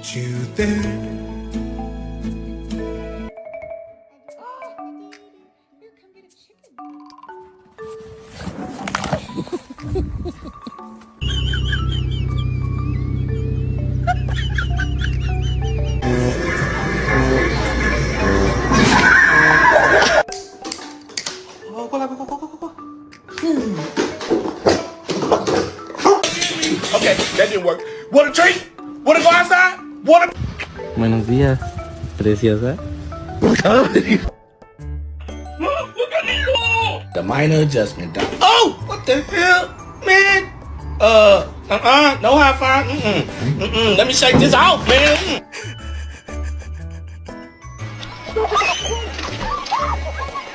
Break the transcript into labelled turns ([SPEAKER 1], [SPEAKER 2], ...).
[SPEAKER 1] want you there.
[SPEAKER 2] Okay, that didn't work. Want a treat? Want to go outside? Want to...
[SPEAKER 3] Buenos días, preciosa.
[SPEAKER 2] The minor adjustment. Oh, what the hell, man? No high five. Let me shake this off, man.